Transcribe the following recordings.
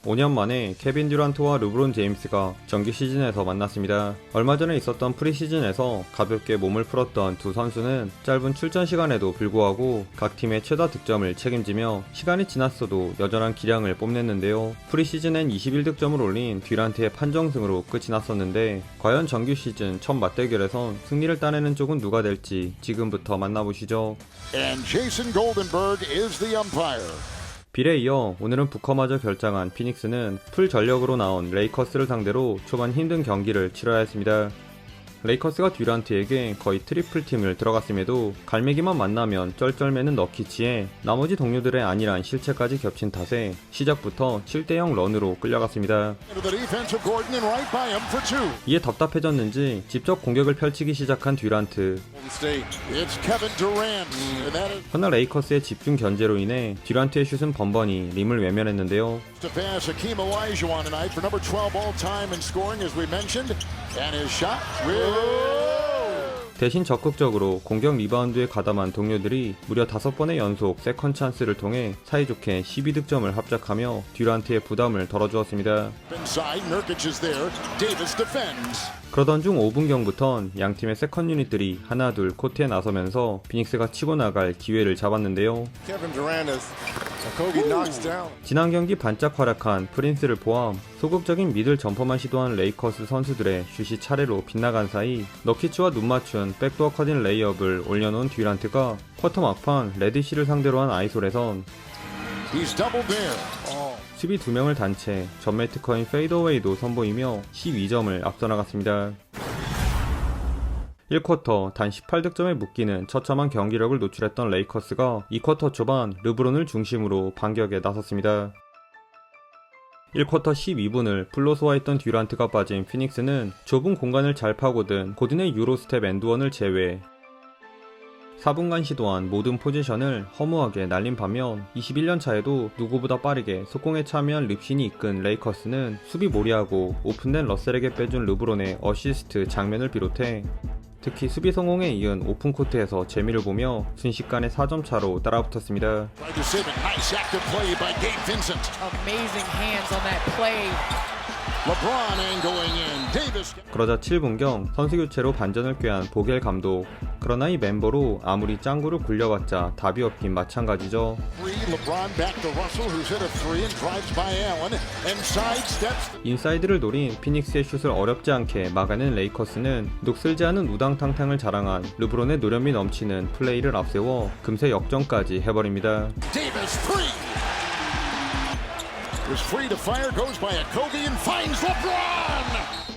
5년 만에 케빈 듀란트와 르브론 제임스가 정규 시즌에서 만났습니다. 얼마 전에 있었던 프리시즌에서 가볍게 몸을 풀었던 두 선수는 짧은 출전 시간에도 불구하고 각 팀의 최다 득점을 책임지며 시간이 지났어도 여전한 기량을 뽐냈는데요. 프리시즌엔 21득점을 올린 듀란트의 판정승으로 끝이 났었는데 과연 정규 시즌 첫 맞대결에선 승리를 따내는 쪽은 누가 될지 지금부터 만나보시죠. And Jason Goldenberg is the umpire. 빌에 이어 오늘은 부커마저 결장한 피닉스는 풀 전력으로 나온 레이커스를 상대로 초반 힘든 경기를 치러야 했습니다. 레이커스가 듀란트에게 거의 트리플 팀을 들어갔음에도 갈매기만 만나면 쩔쩔매는 너키치에 나머지 동료들의 안일한 실책까지 겹친 탓에 시작부터 7대0 런으로 끌려갔습니다. 이에 답답해졌는지 직접 공격을 펼치기 시작한 듀란트. 그러나 레이커스의 집중 견제로 인해 듀란트의 슛은 번번이 림을 외면했는데요. 대신 적극적으로 공격 리바운드에 가담한 동료들이 무려 5번의 연속 세컨 찬스를 통해 사이좋게 12득점을 합작하며 듀란트의 부담을 덜어주었습니다. 그러던 중 5분경부턴 양팀의 세컨 유닛들이 하나둘 코트에 나서면서 피닉스가 치고 나갈 기회를 잡았는데요. 지난 경기 반짝 활약한 프린스를 포함 소극적인 미들 점퍼만 시도한 레이커스 선수들의 슛이 차례로 빗나간 사이 너키츠와 눈 맞춘 백도어 커딘 레이업을 올려놓은 듀란트가 쿼터 막판 레디시를 상대로 한 아이솔에선 수비 2명을 단채 전매 특허인 페이더웨이도 선보이며 12점을 앞서 나갔습니다. 1쿼터 단 18득점에 묶이는 처참한 경기력을 노출했던 레이커스가 2쿼터 초반 르브론을 중심으로 반격에 나섰습니다. 1쿼터 12분을 풀로 소화했던 듀란트가 빠진 피닉스는 좁은 공간을 잘 파고든 고든의 유로스텝 엔드원을 제외 4분간 시도한 모든 포지션을 허무하게 날린 반면 21년 차에도 누구보다 빠르게 속공에 참여한 립신이 이끈 레이커스는 수비 몰이하고 오픈된 러셀에게 빼준 르브론의 어시스트 장면을 비롯해 특히 수비 성공에 이은 오픈코트에서 재미를 보며 순식간에 4점 차로 따라붙었습니다. 그러자 7분경 선수교체로 반전을 꾀한 보겔 감독. 그러나 이 멤버로 아무리 짱구를 굴려봤자 답이 없긴 마찬가지죠. 인사이드를 노린 피닉스의 슛을 어렵지 않게 막아낸 레이커스는 녹슬지 않은 우당탕탕을 자랑한 르브론의 노련미 넘치는 플레이를 앞세워 금세 역전까지 해버립니다.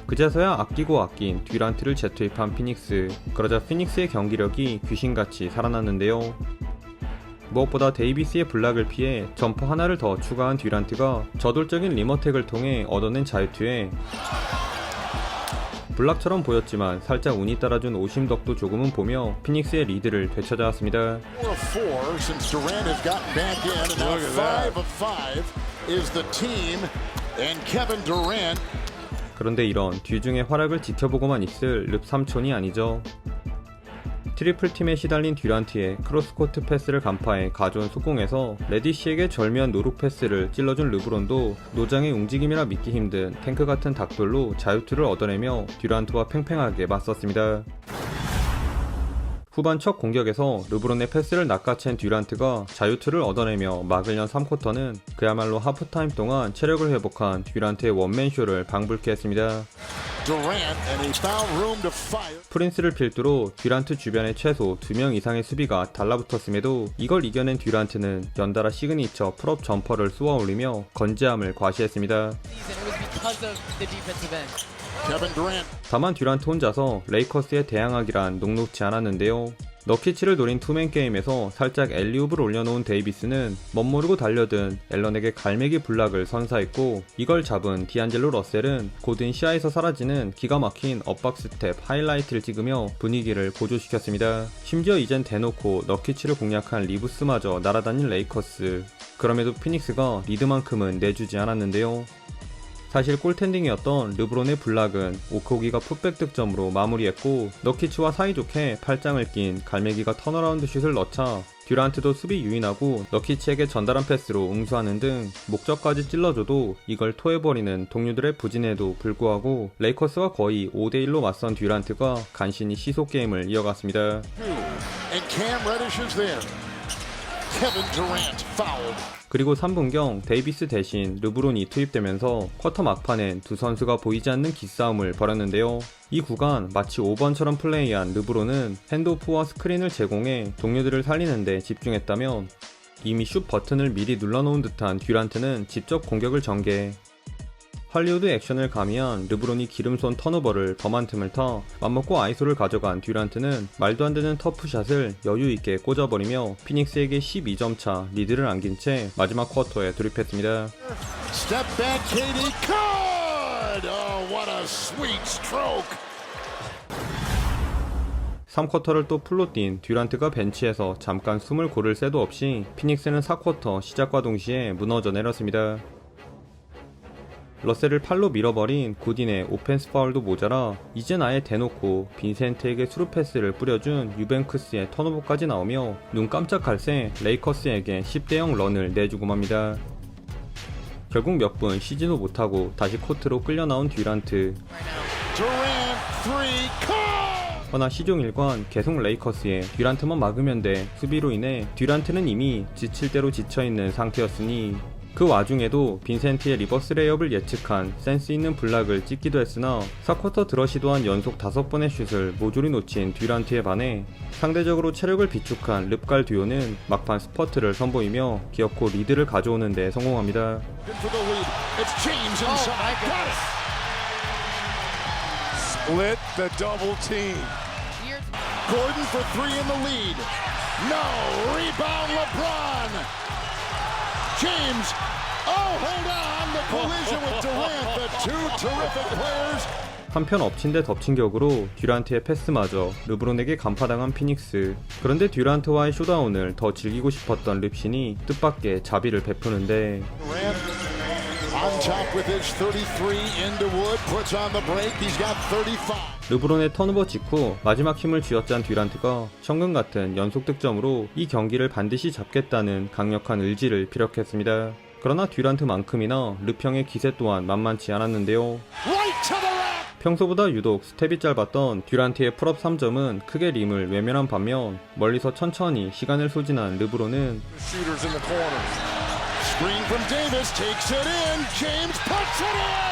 그제서야 아끼고 아낀 듀란트를 재투입한 피닉스. 그러자 피닉스의 경기력이 귀신같이 살아났는데요. 무엇보다 데이비스의 블락을 피해 점퍼 하나를 더 추가한 듀란트가 저돌적인 림어택을 통해 얻어낸 자유투에 블락처럼 보였지만 살짝 운이 따라준 오심덕도 조금은 보며 피닉스의 리드를 되찾아왔습니다. 그런데 이런 뒤중의 활약을 지켜보고만 있을 릅 삼촌이 아니죠. 트리플 팀에 시달린 듀란트의 크로스코트 패스를 간파해 가져온 속공에서 레디시에게 절묘한 노루 패스를 찔러준 르브론도 노장의 움직임이라 믿기 힘든 탱크 같은 닥돌로 자유투를 얻어내며 듀란트와 팽팽하게 맞섰습니다. 후반 첫 공격에서 르브론의 패스를 낚아챈 듀란트가 자유투를 얻어내며 막을 연 3쿼터는 그야말로 하프타임 동안 체력을 회복한 듀란트의 원맨쇼를 방불케 했습니다. 프린스를 필두로 듀란트 주변에 최소 2명 이상의 수비가 달라붙었음에도 이걸 이겨낸 듀란트는 연달아 시그니처 풀업 점퍼를 쏘아올리며 건재함을 과시했습니다. 다만 듀란트 혼자서 레이커스에 대항하기란 녹록지 않았는데요. 너키치를 노린 투맨 게임에서 살짝 엘리웁을 올려놓은 데이비스는 멋모르고 달려든 앨런에게 갈매기 블락을 선사했고 이걸 잡은 디안젤로 러셀은 고든 시야에서 사라지는 기가 막힌 엇박스 스텝 하이라이트를 찍으며 분위기를 고조시켰습니다. 심지어 이젠 대놓고 너키치를 공략한 리브스마저 날아다닌 레이커스. 그럼에도 피닉스가 리드만큼은 내주지 않았는데요. 사실 꿀텐딩이었던 르브론의 블락은 오코기가 풋백 득점으로 마무리했고 너키치와 사이좋게 팔짱을 낀 갈매기가 턴어라운드 슛을 넣자 듀란트도 수비 유인하고 너키치에게 전달한 패스로 응수하는 등 목적까지 찔러줘도 이걸 토해버리는 동료들의 부진에도 불구하고 레이커스가 거의 5대1로 맞선 듀란트가 간신히 시속 게임을 이어갔습니다. And Cam Reddish is there. Kevin Durant fouled. 그리고 3분경 데이비스 대신 르브론이 투입되면서 쿼터 막판엔 두 선수가 보이지 않는 기싸움을 벌였는데요. 이 구간 마치 5번처럼 플레이한 르브론은 핸드오프와 스크린을 제공해 동료들을 살리는데 집중했다면 이미 슛 버튼을 미리 눌러놓은 듯한 듀란트는 직접 공격을 전개. 할리우드 액션을 가미한 르브론이 기름손 턴오버를 범한 틈을 타 맘먹고 아이소를 가져간 듀란트는 말도 안 되는 터프샷을 여유있게 꽂아버리며 피닉스에게 12점 차 리드를 안긴 채 마지막 쿼터에 돌입했습니다. Step back, KD. Good! Oh, what a sweet stroke. 3쿼터를 또 풀로 뛴 듀란트가 벤치에서 잠깐 숨을 고를 새도 없이 피닉스는 4쿼터 시작과 동시에 무너져 내렸습니다. 러셀을 팔로 밀어버린 구딘의 오펜스 파울도 모자라 이젠 아예 대놓고 빈센트에게 스루 패스를 뿌려준 유뱅크스의 턴오버까지 나오며 눈 깜짝할 새 레이커스에게 10대0 런을 내주고 맙니다. 결국 몇 분 쉬지도 못하고 다시 코트로 끌려 나온 듀란트. Durant, three, call! 허나 시종일관 계속 레이커스에 듀란트만 막으면 돼 수비로 인해 듀란트는 이미 지칠 대로 지쳐있는 상태였으니 그 와중에도 빈센트의 리버스 레이업을 예측한 센스 있는 블락을 찍기도 했으나 4쿼터 들어 시도한 연속 5번의 슛을 모조리 놓친 듀란트에 반해 상대적으로 체력을 비축한 릅갈 듀오는 막판 스퍼트를 선보이며 기어코 리드를 가져오는 데 성공합니다. Good for the lead. It's James inside. Got it. Split the double team. Gordon for three in the lead. No. Rebound LeBron. James. Oh, hold on. The collision with Durant. The two terrific players. 한편 엎친 데 덮친 격으로 듀란트의 패스마저 르브론에게 간파당한 피닉스. 그런데 듀란트와의 쇼다운을 더 즐기고 싶었던 릅신이 뜻밖의 자비를 베푸는데 Durant on top with his 33 into Wood. Puts on the break. He's got 35. 르브론의 턴오버 직후 마지막 힘을 쥐어짠 듀란트가 천금 같은 연속 득점으로 이 경기를 반드시 잡겠다는 강력한 의지를 피력했습니다. 그러나 듀란트만큼이나 르평의 기세 또한 만만치 않았는데요. Right to the rack. 평소보다 유독 스텝이 짧았던 듀란트의 풀업 3점은 크게 림을 외면한 반면 멀리서 천천히 시간을 소진한 르브론은 Shooters in the corner. Screen from Davis. Takes it in. James puts it in.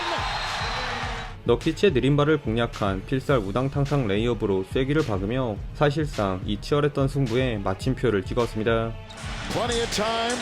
너키치의 느린 발을 공략한 필살 우당탕탕 레이업으로 쐐기를 박으며 사실상 이 치열했던 승부에 마침표를 찍었습니다. Plenty of time.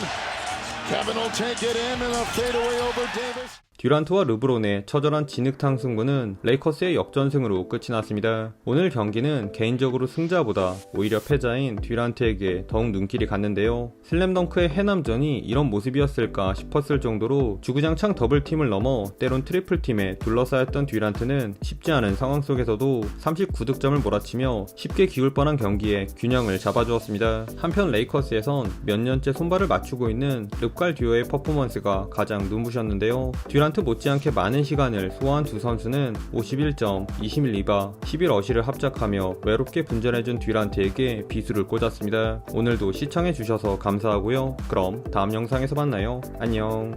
Kevin will take it in and a fadeaway over Davis. 듀란트와 르브론의 처절한 진흙탕 승부는 레이커스의 역전승으로 끝이 났습니다. 오늘 경기는 개인적으로 승자보다 오히려 패자인 듀란트에게 더욱 눈길이 갔는데요. 슬램덩크의 해남전이 이런 모습이었을까 싶었을 정도로 주구장창 더블팀을 넘어 때론 트리플팀에 둘러싸였던 듀란트는 쉽지 않은 상황 속에서도 39득점을 몰아치며 쉽게 기울 뻔한 경기에 균형을 잡아주었습니다. 한편 레이커스에선 몇 년째 손발을 맞추고 있는 릅갈 듀오의 퍼포먼스가 가장 눈부셨는데요. 듀란트 못지않게 많은 시간을 소화한 두 선수는 51점, 21리바, 11어시를 합작하며 외롭게 분전해준 듀란트에게 비수를 꽂았습니다. 오늘도 시청해주셔서 감사하고요. 그럼 다음 영상에서 만나요. 안녕.